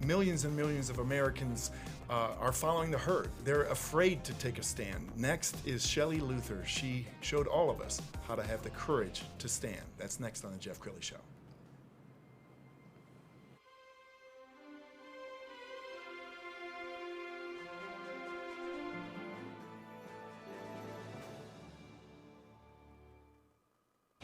millions and millions of Americans are following the herd. They're afraid to take a stand. Next is Shelley Luther. She showed all of us how to have the courage to stand. That's next on the Jeff Crilley Show.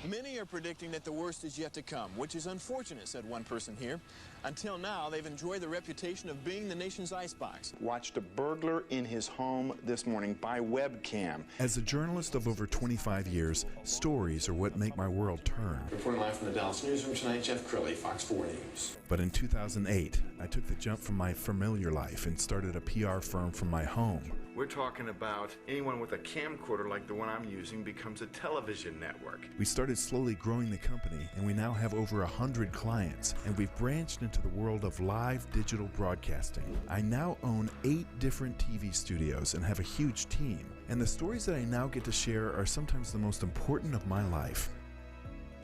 Many are predicting that the worst is yet to come, which is unfortunate, said one person here. Until now, they've enjoyed the reputation of being the nation's icebox. Watched a burglar in his home this morning by webcam. As a journalist of over 25 years, stories are what make my world turn. Reporting live from the Dallas newsroom tonight, Jeff Crilley, Fox 4 News. But in 2008, I took the jump from my familiar life and started a PR firm from my home. We're talking about anyone with a camcorder like the one I'm using becomes a television network. We started slowly growing the company, and we now have over 100 clients, and we've branched into the world of live digital broadcasting. I now own 8 different TV studios and have a huge team, and the stories that I now get to share are sometimes the most important of my life.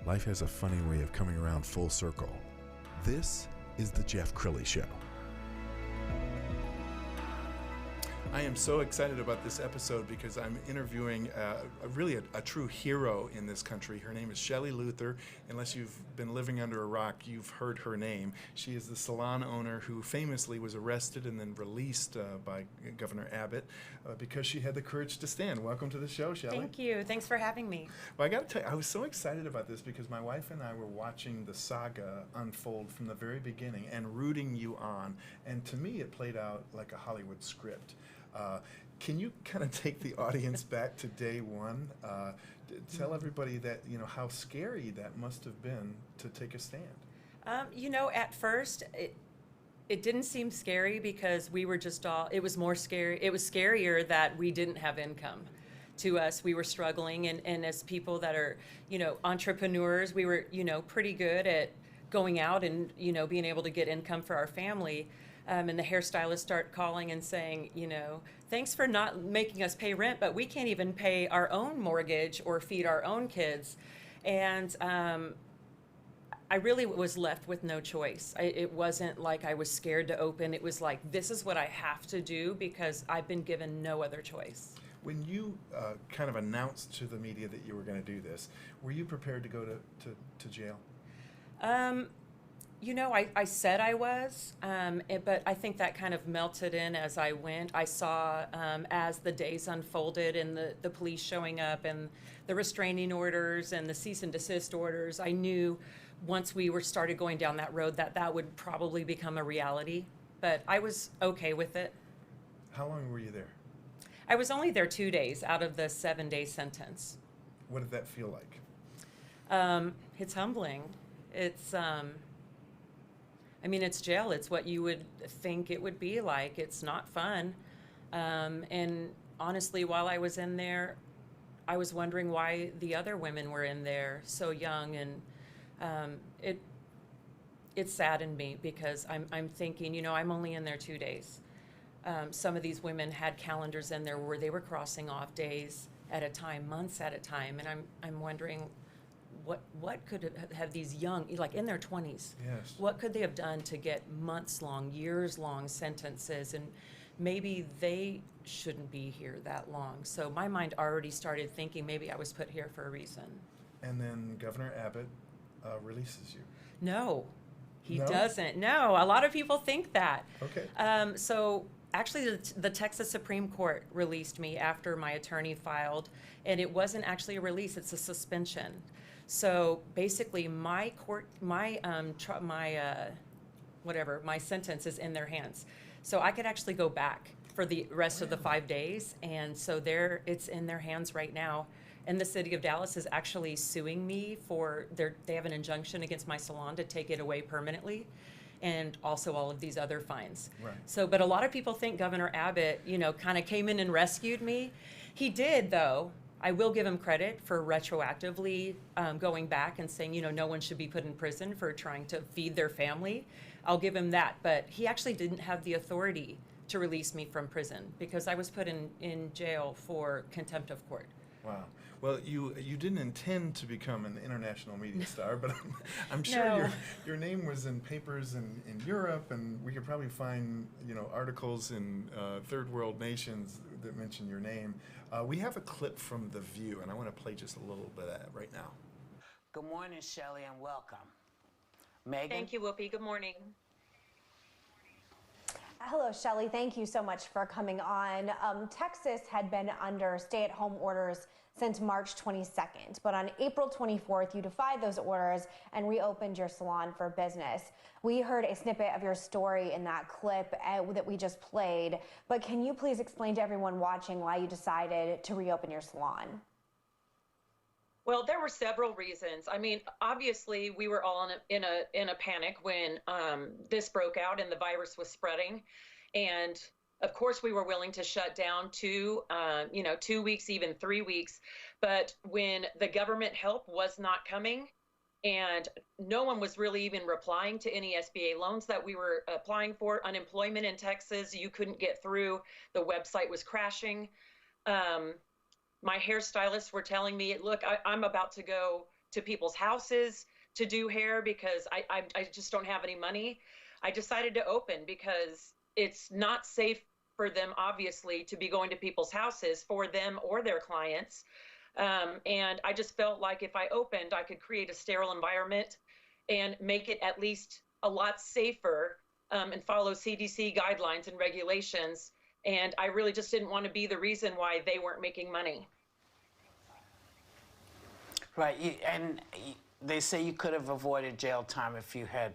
Life has a funny way of coming around full circle. This is the Jeff Crilley Show. I am so excited about this episode because I'm interviewing a true hero in this country. Her name is Shelley Luther. Unless you've been living under a rock, you've heard her name. She is the salon owner who famously was arrested and then released by Governor Abbott because she had the courage to stand. Welcome to the show, Shelley. Thank you. Thanks for having me. Well, I got to tell you, I was so excited about this because my wife and I were watching the saga unfold from the very beginning and rooting you on. And to me, it played out like a Hollywood script. Can you kind of take the audience back to day one? Tell everybody that, how scary that must have been to take a stand. At first, it didn't seem scary because we were just it was more scary. It was scarier that we didn't have income. To us, we were struggling, and as people that are, entrepreneurs, we were, pretty good at going out and, being able to get income for our family. And the hairstylists start calling and saying, thanks for not making us pay rent, but we can't even pay our own mortgage or feed our own kids. And I really was left with no choice. It wasn't like I was scared to open. It was like, this is what I have to do because I've been given no other choice. When you kind of announced to the media that you were going to do this, were you prepared to go to jail? I said I was, but I think that kind of melted in as I went. I saw as the days unfolded and the police showing up and the restraining orders and the cease and desist orders, I knew once we started going down that road that would probably become a reality, but I was okay with it. How long were you there? I was only there 2 days out of the 7-day sentence. What did that feel like? It's humbling. It's it's jail. It's what you would think it would be like. It's not fun. And honestly, while I was in there, I was wondering why the other women were in there so young. And it saddened me because I'm thinking, I'm only in there 2 days. Some of these women had calendars in there where they were crossing off days at a time, months at a time. And I'm wondering, what could have these young, like in their 20s, yes, what could they have done to get months-long, years-long sentences? And maybe they shouldn't be here that long. So my mind already started thinking maybe I was put here for a reason. And then Governor Abbott releases you. No, he No? doesn't. No, a lot of people think that. Okay. So actually, the Texas Supreme Court released me after my attorney filed, and it wasn't actually a release; it's a suspension. So basically, my sentence is in their hands. So I could actually go back for the rest of the 5 days, and so it's in their hands right now. And the city of Dallas is actually suing me they have an injunction against my salon to take it away permanently, and also all of these other fines. Right. So, but a lot of people think Governor Abbott, kind of came in and rescued me. He did, though. I will give him credit for retroactively going back and saying, no one should be put in prison for trying to feed their family. I'll give him that. But he actually didn't have the authority to release me from prison because I was put in jail for contempt of court. Wow. Well, you didn't intend to become an international media star, but I'm sure No. your name was in papers in Europe, and we could probably find articles in third world nations that mention your name. We have a clip from The View, and I want to play just a little bit of that right now. Good morning, Shelley, and welcome. Megan? Thank you, Whoopi. Good morning. Hello, Shelley. Thank you so much for coming on. Texas had been under stay-at-home orders since March 22nd, but on April 24th, you defied those orders and reopened your salon for business. We heard a snippet of your story in that clip that we just played, but can you please explain to everyone watching why you decided to reopen your salon? Well, there were several reasons. I mean, obviously, we were all in a panic when this broke out and the virus was spreading, and of course, we were willing to shut down 2 weeks, even 3 weeks. But when the government help was not coming, and no one was really even replying to any SBA loans that we were applying for, unemployment in Texas, you couldn't get through. The website was crashing. My hairstylists were telling me, look, I'm about to go to people's houses to do hair because I just don't have any money. I decided to open because it's not safe for them, obviously, to be going to people's houses for them or their clients. And I just felt like if I opened, I could create a sterile environment and make it at least a lot safer and follow CDC guidelines and regulations. And I really just didn't want to be the reason why they weren't making money. Right, and they say you could have avoided jail time if you had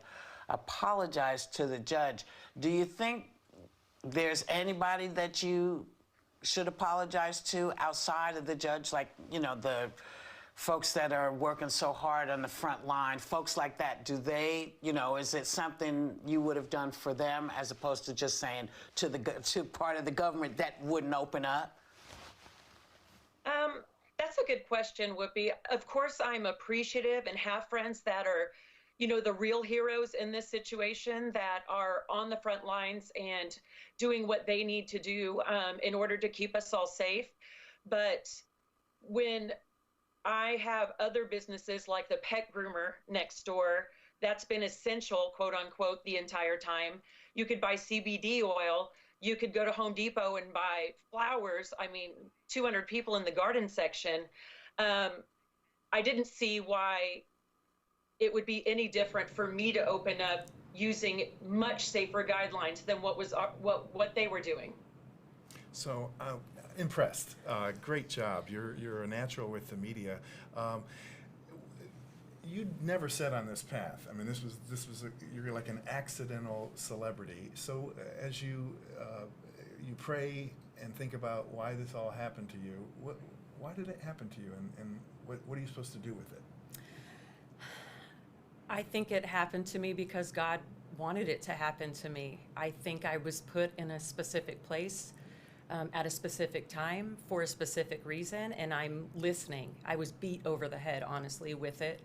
apologized to the judge. Do you think there's anybody that you should apologize to outside of the judge, like, the folks that are working so hard on the front line, folks like that? Do they, is it something you would have done for them as opposed to just saying to part of the government that wouldn't open up? That's a good question, Whoopi. Of course, I'm appreciative and have friends that are, the real heroes in this situation that are on the front lines and doing what they need to do in order to keep us all safe. But when I have other businesses like the pet groomer next door, that's been essential, quote unquote, the entire time. You could buy CBD oil. You could go to Home Depot and buy flowers. I mean, 200 people in the garden section. I didn't see why it would be any different for me to open up using much safer guidelines than what they were doing. So impressed. Great job. You're a natural with the media. You never set on this path. I mean, you're like an accidental celebrity. So as you pray and think about why this all happened to you, why did it happen to you, and what are you supposed to do with it? I think it happened to me because God wanted it to happen to me. I think I was put in a specific place at a specific time for a specific reason, and I'm listening. I was beat over the head, honestly, with it.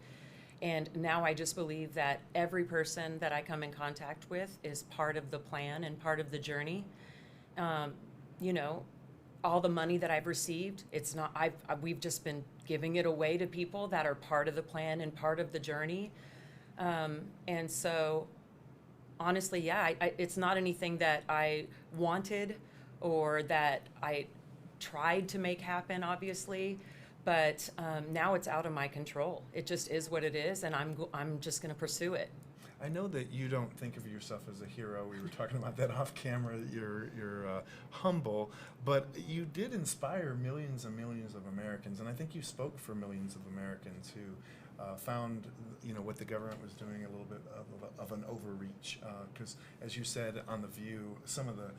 And now I just believe that every person that I come in contact with is part of the plan and part of the journey. All the money that I've received, it's not, we've just been giving it away to people that are part of the plan and part of the journey. And so, honestly, yeah, it's not anything that I wanted or that I tried to make happen, obviously, but now it's out of my control. It just is what it is, and I'm just going to pursue it. I know that you don't think of yourself as a hero. We were talking about that off camera. You're humble, but you did inspire millions and millions of Americans, and I think you spoke for millions of Americans who found, what the government was doing a little bit of an overreach. Because, as you said on The View, some of the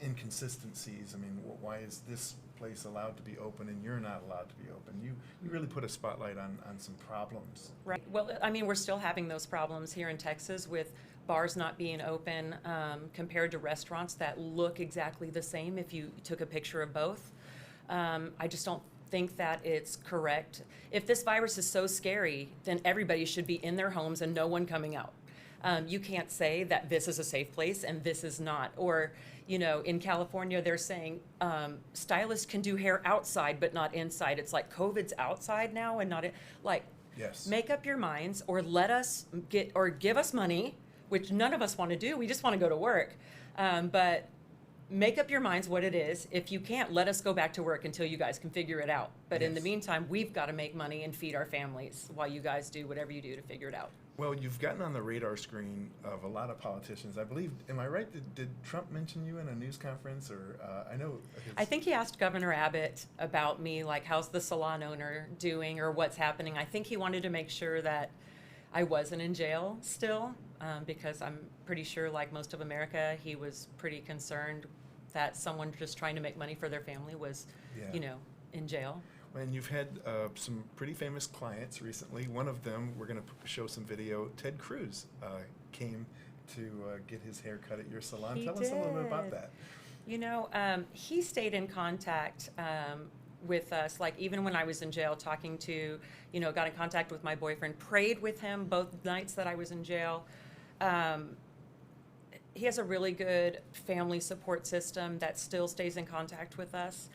inconsistencies. I mean, why is this place allowed to be open and you're not allowed to be open? You really put a spotlight on some problems. Right. Well, I mean, we're still having those problems here in Texas with bars not being open compared to restaurants that look exactly the same if you took a picture of both. I just don't think that it's correct. If this virus is so scary, then everybody should be in their homes and no one coming out. You can't say that this is a safe place and this is not. Or, You know, in California, they're saying stylists can do hair outside, but not inside. It's like COVID's outside now and not like, Yes. make up your minds, or let us get, or give us money, which none of us want to do. We just want to go to work. But make up your minds what it is. If you can't, let us go back to work until you guys can figure it out. But in the meantime, we've got to make money and feed our families while you guys do whatever you do to figure it out. Well, you've gotten on the radar screen of a lot of politicians. I believe, am I right? Did Trump mention you in a news conference? Or I know. I think he asked Governor Abbott about me, like, how's the salon owner doing or what's happening. I think he wanted to make sure that I wasn't in jail still, because I'm pretty sure, like most of America, he was pretty concerned that someone just trying to make money for their family was, you know, in jail. And you've had some pretty famous clients recently. One of them, we're going to show some video. Ted Cruz came to get his hair cut at your salon. Tell us a little bit about that. You know, he stayed in contact with us, like even when I was in jail, talking to, you know, got in contact with my boyfriend, prayed with him both nights that I was in jail. He has a really good family support system that still stays in contact with us.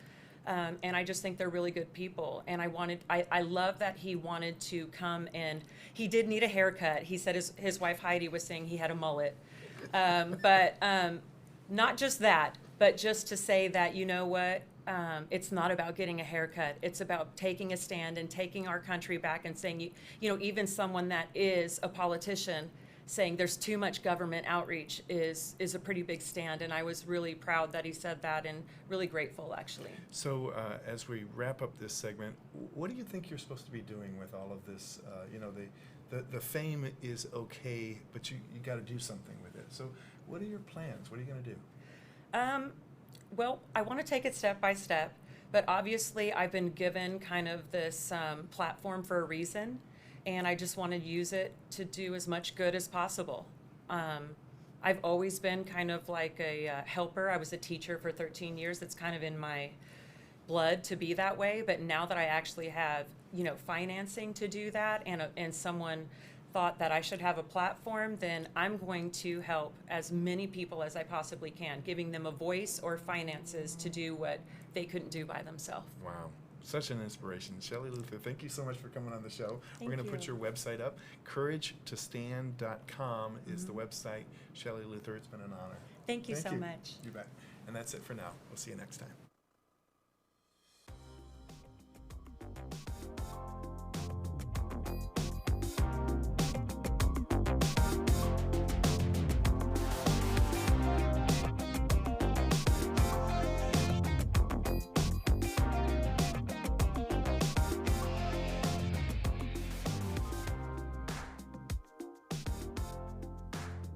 And I just think they're really good people. And I love that he wanted to come, and he did need a haircut. He said his wife Heidi was saying he had a mullet. But not just that, but just to say that, you know what, it's not about getting a haircut. It's about taking a stand and taking our country back and saying, you know, even someone that is a politician saying there's too much government outreach is a pretty big stand, and I was really proud that he said that, and really grateful, actually. So as we wrap up this segment, what do you think you're supposed to be doing with all of this? You know, the fame is okay, but you got to do something with it. So what are your plans? What are you going to do? Well, I want to take it step by step, but obviously I've been given kind of this platform for a reason. And I just want to use it to do as much good as possible. I've always been kind of like a helper. I was a teacher for 13 years. It's kind of in my blood to be that way. But now that I actually have, you know, financing to do that, and someone thought that I should have a platform, then I'm going to help as many people as I possibly can, giving them a voice or finances to do what they couldn't do by themselves. Wow. Such an inspiration. Shelley Luther, thank you so much for coming on the show. We're going to put your website up. CourageToStand.com is the website. Shelley Luther, it's been an honor. Thank you so much. You bet. And that's it for now. We'll see you next time.